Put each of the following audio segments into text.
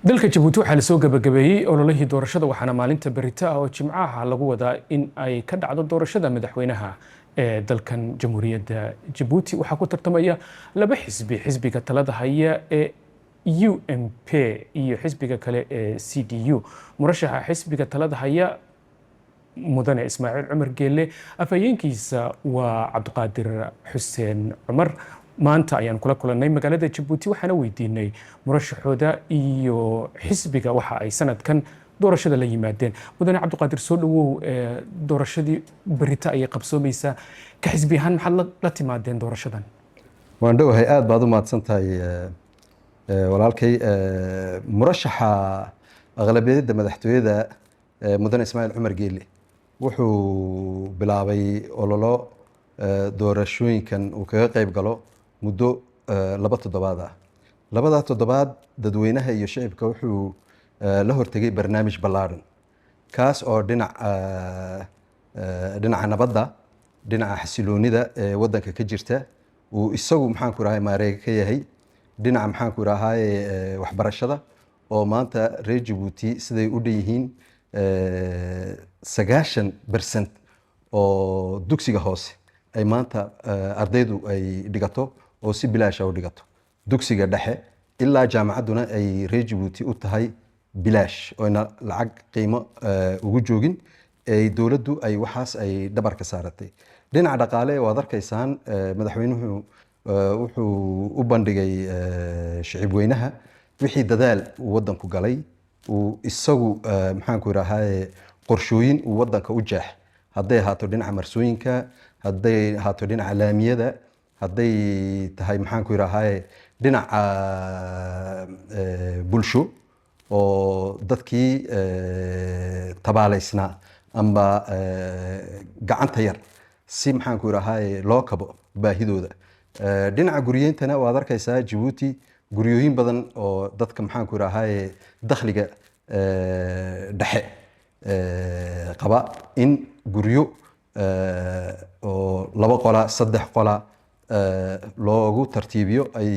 dalka Jabuuti waxaa la soo gabagabeeyay ololihii doorashada waxaana maalinta berita ah oo Jimcaha lagu wadaa in ay ka dhacdo doorashada madaxweynaha ee dalkan Jamhuuriyadda Jabuuti waxaa ku tartamaya laba xisbi xisbiga talada haya ee UMP iyo xisbiga kale ee CDU murashaxa xisbiga talada haya mudane Ismaaciil Cumar Geelle afhayeenkiisa waa Cabdiqaadir Xuseen Cumar maanta ayaan kula kulannay magaalada Jabuuti waxaana weydiinay murashaxooda iyo xisbiga waxa ay sanadkan doorashada la yimaadeen mudane Cabdiqaadir soo dhawow doorashadii berita ay qabsoomaysaa ka xisbi ahaan maxaad la timaadeen doorashadan waan dhowahay aad baad u mahadsantahay walaalkay murashaxa aqlabiyadda madaxtooyada mudane Ismaaciil Cumar Geelle wuxuu bilaabay ololo doorashooyinkan uu kaga qayb galo muddo 2 toddobaad ah labada toddobaad dadweynaha iyo shacabka wuxuu la hortagay barnaamij ballaaran kaas oo dhinaca nabadda dhinaca xasiloonida ee wadanka ka jirta uu isagu maxaan ku rahay maareeg ka yahay dhinaca maxaan ku rahay waxbarashada oo maanta reer Jabuuti siday u dheeyihiin 90% oo dugsiga hoose ay maanta ardaydu ay dhigato oo si bilaash ah u dhigato dugsiga dhexe ilaa jaamacaduna ay reer Jabuuti u tahay bilaash oo lacag qiimo ugu joogin ay dawladdu ay waxaas ay dhabar ka saaratay dhinaca dhaqaale waad arkaysaan madaxweynuhu wuxuu u bandhigay shacib weynaha wixii dadaal uu wadanku galay uu isagu maxaan ku rahay qorshooyin uu wadanka u jeex hadday ahaato dhinaca marsooyinka hadday ahaato dhinaca laamiyada hadday tahay maxaan ku rahay dhinaca bulsho oo dadkii tabaaleysnaa amba gacanta yar si maxaan ku rahay loo kabo baahidooda dhinaca guriyeentana waad arkaysaa Jabuuti guryooyin badan oo dadka maxaan ku rahay dakhliga dhexe qaba in guryo oo 2 qola 3 qola loogu tartiibiyo ay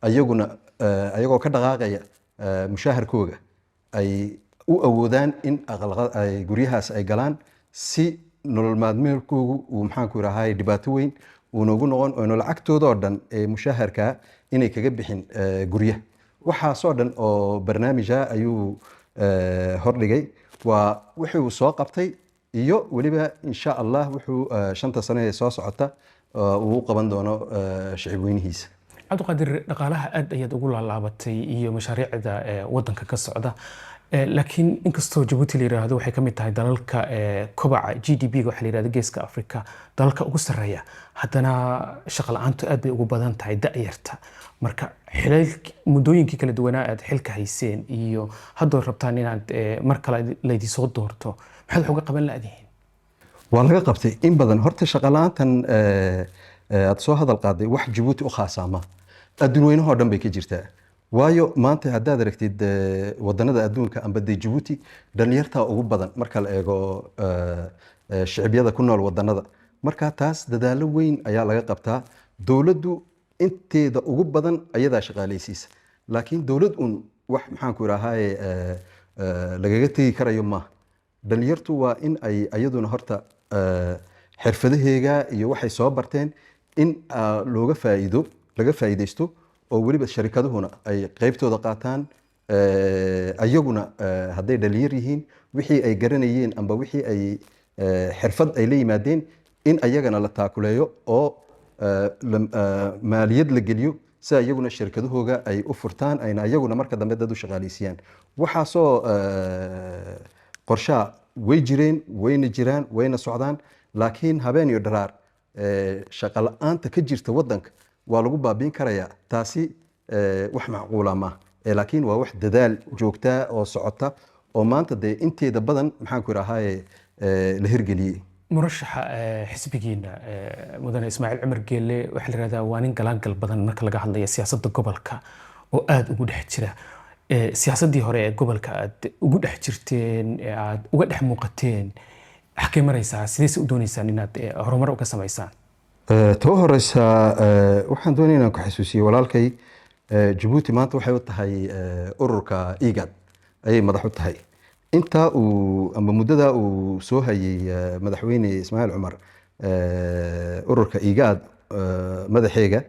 ayagoo ka dhaqaaqaya mushaharkooga ay u awoodaan in ay guryahaas ay galaan si nolol maalmeedkoogu uu maxaan ku rahay dhibaato weyn uu noogu noqon oo lacagtooda oo dhan ee mushaharka inay kaga bixin guryaha waxaasoo dhan oo barnaamija ayuu hordhigay waa wuxuu soo qabtay iyo waliba insha Allah wuxuu 5 sano ee soo socota uu qaban doono shacib weynihiisa Cabdiqaadir dhaqaalaha aad ayaad ugu laalaabatay iyo mashaariicda wadanka ka socda laakiin inkastoo Jabuuti la yiraahdo waxay kamid tahay dalalka kobaca GDP-ga waxa la yiraahdo geeska Afrika dalalka ugu sareeya haddana shaqo la'aantu aad bay ugu badan tahay da'yarta marka muddooyinkii kala duwanaa aad xilka hayseen iyo hadda rabtaan inaad mar kale leedii soo doorto maxaad uga qaban laadiin waa laga qabtay in badan horta shaqo la'aantan aad soo hadal qaaday wax Jabuuti u khaasama adduunweynaha dhan bay ka jirtaa waayo maanta haddaad aragtid wadanada adduunka amba Jabuuti dhalinyarta ugu badan marka la eego shacbiyada ku nool wadanada marka taas dadaalo weyn ayaa laga qabtaa dawladdu inteeda ugu badan ayadaa shaqaaleysiisa laakiin dawlad wax maxaan ku rahay lagaga tagi karayo ma dhalinyartu waa in ay ayaduna horta xirfadaheega iyo waxay soo barteen in laga faa'iideysto oo waliba sharikaduhuna ay qaybtooda qaataan ayaguna hadday dhalinyar yihiin wixii ay garanayeen amba wixii ay xirfad ay la yimaadeen in ayagana la taakuleeyo oo maaliyad la geliyo si ayaguna shirkadahooga ay u furtaan ayna ayaguna marka dambe dad u shaqaaleysiiyaan waxaasoo qorshaha way jireen wayna jiraan wayna socdaan laakiin habeen iyo dharaar shaqo la'aanta ka jirta wadanka waa lagu baabiin karayaa taasi wax macquula ma laakiin waa wax dadaal joogta oo socota oo maanta de inteeda badan maxaan ku rahay la hirgeliyay murashaxa xisbigiina mudane Ismaaciil Cumar Geelle waxa la yiraahdaa waa nin galaangal badan marka laga hadlayo siyaasadda gobolka oo aad ugu dhex jira siyaasaddii hore ee gobolka aad ugu dhex jirteen aad uga dhex muuqateen xakee maraysaa sidee u doonaysaan inaad horumar uga samaysaan too horeysa waxaan doonayaa inaan ku xasuusiyo walaalkay Djibouti maanta waxay u tahay ururka IGAD ayay madax u tahay. Inta uu ama muddada uu soo hayay madaxweyne Ismaaciil Cumar ururka IGAD madaxeega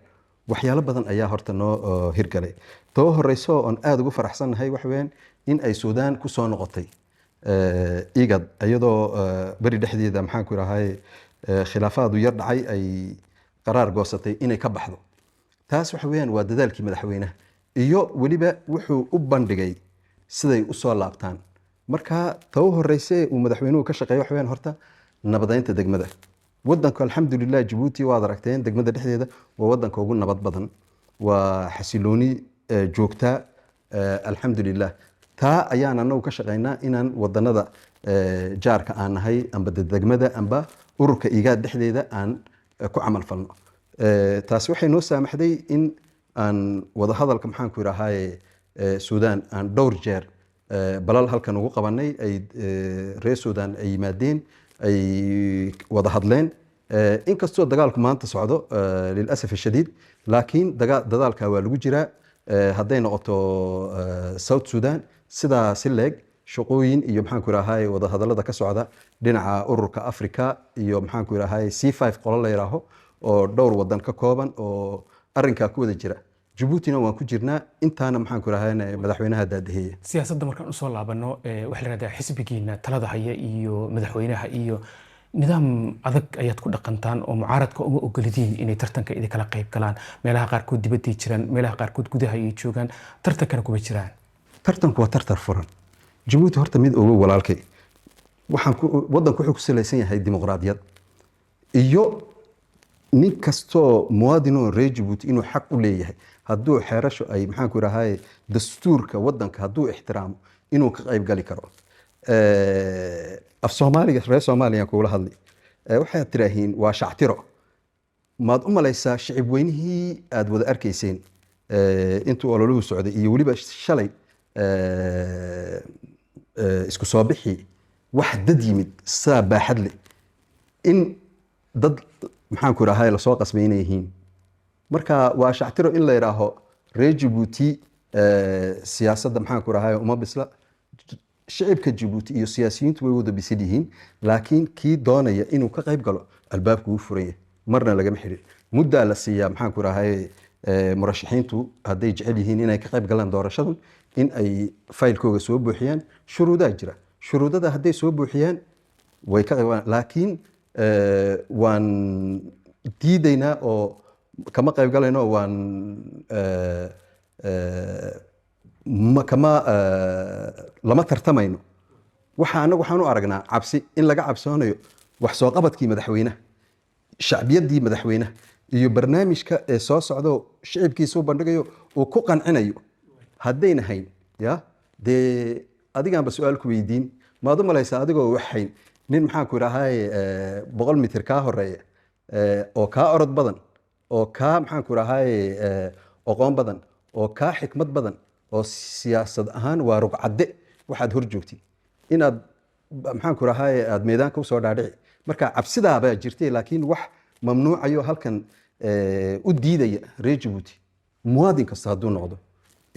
waxyaalo badan ayaa horta noo hirgalay. Too horeyso oon aad ugu faraxsanahay wax weyn in ay Suudaan ku soo noqotay IGAD iyadoo bari dhexdeeda maxaan ku rahay khilaafaad yar dhacay ay qaraar goosatay inay ka baxdo. taas waxa weeyaan waa dadaalkii madaxweynaha iyo waliba wuxuu u bandhigay siday u soo laabtaan. marka taw horeysay uu madaxweynuhu ka shaqeeyo wax weeyaan horta nabadeynta degmada. wadanka alxamdulillah Djibouti waad aragteen degmada dhexdeeda waa wadanka ugu nabad badan, waa xasilooni joogta alxamdulillah. taa ayaan anagu ka shaqeynaa inaan wadanada jaarka aan nahay amba degmada amba ururka IGAD dhexdeeda aan ku camal falno. taas waxay noo saamaxday in aan wada hadalka maxaan ku yiraahay Suudaan aan dhowr jeer balal halkan ugu qabanay ay reer Suudaan ay yimaadeen ay wada hadleen. inkastoo dagaalku maanta socdo للاسف الشديد laakiin dadaalka waa lagu jiraa. hadday noqoto South Sudan sidaa si leeg shaqooyin iyo maxaan ku yiraahay wada hadallada ka socda dhinaca ururka Afrika iyo maxaan ku yiraahay C5 qolo la yiraaho oo dhowr wadan ka kooban oo arrinka ku wada jira. Djiboutina waan ku jirnaa intaana maxaan ku yiraahay madaxweynaha daadahaya. siyaasadda markaan u soo laabano waxa la yiraahdaa xisbigiina talada haya iyo madaxweynaha iyo nidaam adag ayaad ku dhaqantaan oo mucaaradka uma ogolidiin inay tartanka idin kala qayb galaan. meelaha qaarkood dibadda jiraan, meelaha qaarkood gudaha ay joogaan, tartankana kuma jiraan. tartanku waa tartar furan. Djibouti horta mid ugu walaalkay waxaan wadanku wuxuu ku saleysan yahay dimuqraadiyad iyo nin kastoo muwaadin oo reer Djibouti inuu xaq u leeyahay hadduu xeerasho ay maxaan ku yiraahay dastuurka wadanka hadduu ixtiraamo inuu ka qayb gali karo. af Soomaaliga reer Soomaaliya ku wada hadli waxay tiraahiin waa shactiro. maad u malaysaa shicib weynihii aad wada arkayseen intuu ololuhu socday iyo waliba shalay isku soo bixi wax dad yimid saa baaxad leh in dad maxaan ku yiraahay la soo qasbaynayihiin. marka waa shactiro in la yiraaho reer Djibouti siyaasadda maxaan ku yiraahay uma bisla. shicibka Djibouti iyo siyaasiyiintu way wada bisil yihiin laakiin kii doonaya inuu ka qayb galo albaabku uu furan yahay marna lagama xirin. mudda la siiyaa maxaan ku yiraahay murashaxiintu hadday jecel yihiin inay ka qayb galaan doorashadan in ay faylkooga soo buuxiyaan. shuruudaa jira, shuruudada hadday soo buuxiyaan way ka qayb galaan. laakiin waan diidaynaa oo kama qayb galayno waan lama tartamayno. waxaan u aragnaa cabsi in laga cabsoonayo wax soo qabadkii madaxweynaha, shacbiyadii madaxweynaha iyo barnaamijka ee soo socdo shicibkiisa u bandhigayo oo ku qancinayo. haddayna hayn ya dee adigaanba su-aal ku weydiin maad u malaysaa adigoo wax hayn nin maxaan ku yiraahay 100 mitir kaa horeeya oo kaa orod badan oo kaa maxaan ku yiraahay aqoon badan oo kaa xikmad badan oo siyaasad ahaan waa rugcadde waxaad hor joogtid inaad maxaan ku yiraahay aad meedaanka u soo dhaadhici. marka cabsidaaba jirtay laakiin wax mamnuucayo halkan u diidaya reer Djibouti muwaadin kasta hadduu noqdo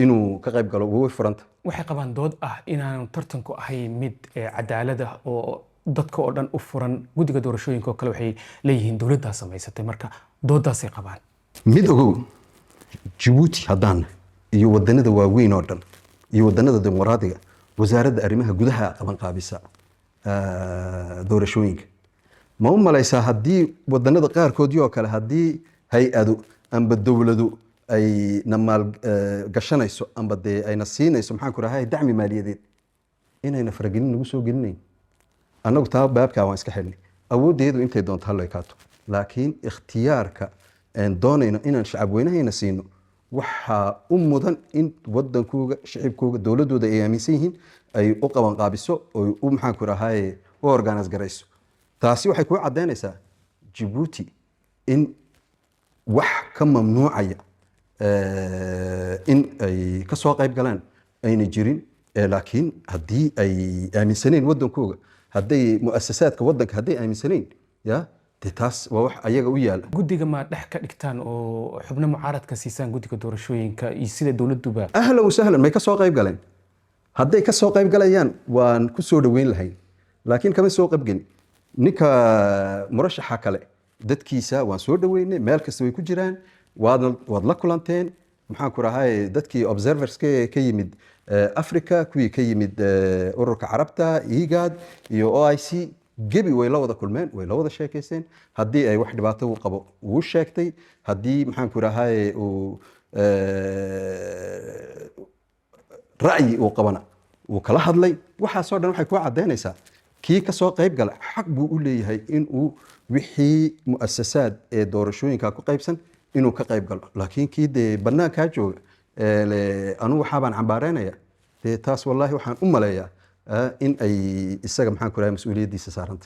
inuu ka qayb galo way furanta. waxay qabaan dood ah inaan tartanku ahayn mid cadaalad ah oo dadka oo dhan u furan. guddiga doorashooyinka oo kale waxay leeyihiin dowladda samaysatay, marka doodaasay qabaan. mid ogow Djibouti haddaan iyo wadanada waaweyn oo dhan iyo wadanada dimuqraadiga wasaaradda arrimaha gudaha qaban qaabisa doorashooyinka. ma u malaysaa haddii wadanada qaarkood oo kale haddii hay-ado amba dowlado ay namaal gashanayso amba dee ayna siinayso maxaan ku yiraahay dacmi maaliyadeed inayna faragelin nagu soo gelinayn. annagu taa baabkaa waan iska xidhnay. awooddeedu intay doonto hal ay kaato laakiin ikhtiyaarka aan doonayno inaan shacab weynahayna siino waxaa u mudan in wadankooga shicibkooga dowladooda ay aaminsan yihiin ay u qaban qaabiso oo u maxaan ku yiraahay u organize garayso. taasi waxay ku cadeynaysaa Djibouti in wax ka mamnuucaya in ay ka soo qayb galaan ayna jirin. laakiin haddii ay aaminsaneen wadankooga hadday muassasaadka wadanka hadday aaminsaneen ya dee taas waa wax ayaga u yaala. guddiga ma dhex ka dhigtaan oo xubno mucaaradka siisaan guddiga doorashooyinka iyo sida dowladduba ahlan wasahlan may ka soo qayb galeen. hadday ka soo qayb galayaan waan ku soo dhoweyn lahayn, laakiin kama soo qaybgelin. ninka murashaxa kale dadkiisa waan soo dhoweynay, meel kasta way ku jiraan, waad la kulanteen. maxaan ku rahay dadkii observers ka yimid Africa, kuwii ka yimid ururka carabta, IGAD iyo OIC, gebi way la wada kulmeen, way la wada sheekaysteen. haddii ay wax dhibaato uu qabo wuu sheegtay, haddii maxaan ku rahay uu ra'yi uu qabana wuu kala hadlay. waxaasoo dhan waxay ku caddaynaysaa kii ka soo qayb gala xaq buu u leeyahay inuu wixii mu'asasaad ee doorashooyinka ku qaybsan inuu ka qayb galo. laakiin kii dee bannaankaa jooga anugu waxaabaan cambaareynaya, dee taas wallaahi waxaan u maleeyaa in ay isaga maxaan ku rahay mas-uuliyaddiisa saarantay.